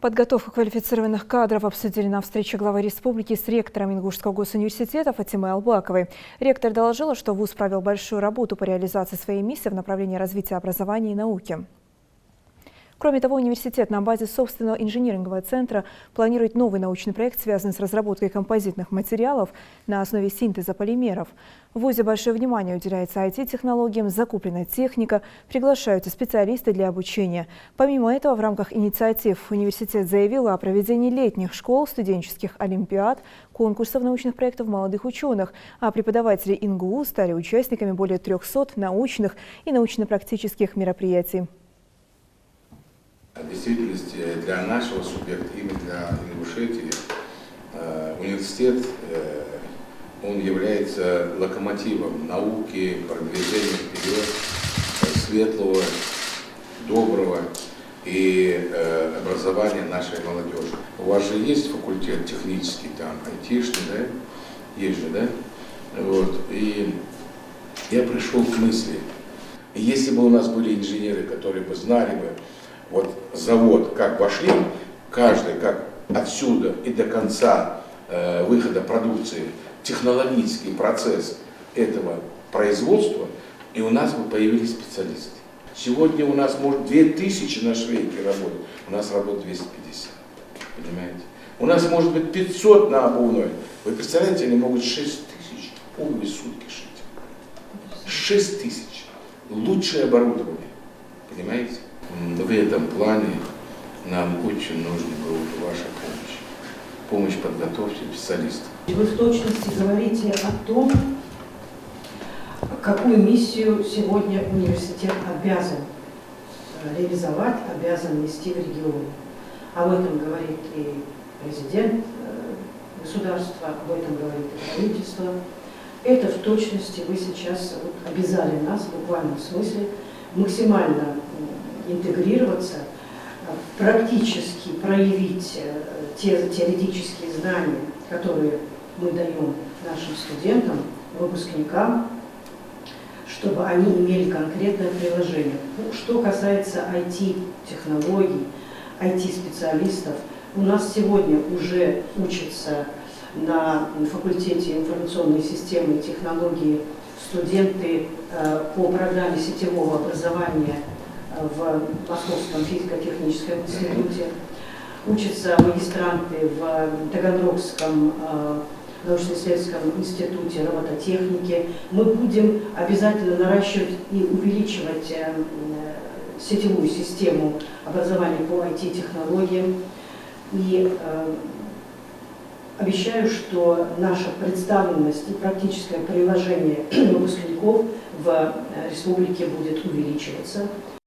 Подготовку квалифицированных кадров обсудили на встрече главы республики с ректором Ингушского госуниверситета Фатимой Албаковой. Ректор доложила, что вуз провел большую работу по реализации своей миссии в направлении развития образования и науки. Кроме того, университет на базе собственного инжинирингового центра планирует новый научный проект, связанный с разработкой композитных материалов на основе синтеза полимеров. В вузе большое внимание уделяется IT-технологиям, закуплена техника, приглашаются специалисты для обучения. Помимо этого, в рамках инициатив университет заявил о проведении летних школ, студенческих олимпиад, конкурсов научных проектов молодых ученых, а преподаватели ИНГУ стали участниками более 300 научных и научно-практических мероприятий. В действительности для нашего субъекта, именно для Ингушетии, университет он является локомотивом науки, продвижения вперед, светлого, доброго и образования нашей молодежи. У вас же есть факультет технический, там, айтишный, да? Есть же, да? Вот. И я пришел к мысли, если бы у нас были инженеры, которые бы знали бы, вот завод, как вошли, каждый, как отсюда и до конца выхода продукции, технологический процесс этого производства, и у нас бы появились специалисты. Сегодня у нас может 2000 на швейке работать, у нас работает 250, понимаете? У нас может быть 500 на обувной, вы представляете, они могут 6000 обуви в сутки шить. 6000, лучшее оборудование, понимаете? В этом плане нам очень нужна была ваша помощь. Помощь в подготовке специалистов. Вы в точности говорите о том, какую миссию сегодня университет обязан реализовать, обязан нести в регионе. Об этом говорит и президент государства, об этом говорит и правительство. Это в точности вы сейчас обязали нас в буквальном смысле максимально интегрироваться, практически проявить те теоретические знания, которые мы даем нашим студентам, выпускникам, чтобы они имели конкретное приложение. Что касается IT-технологий, IT-специалистов, у нас сегодня уже учатся на факультете информационной системы и технологии студенты по программе сетевого образования в Московском физико-техническом институте, учатся магистранты в Таганрогском научно-исследовательском институте робототехники. Мы будем обязательно наращивать и увеличивать сетевую систему образования по IT-технологиям. И обещаю, что наша представленность и практическое приложение выпускников в республике будет увеличиваться.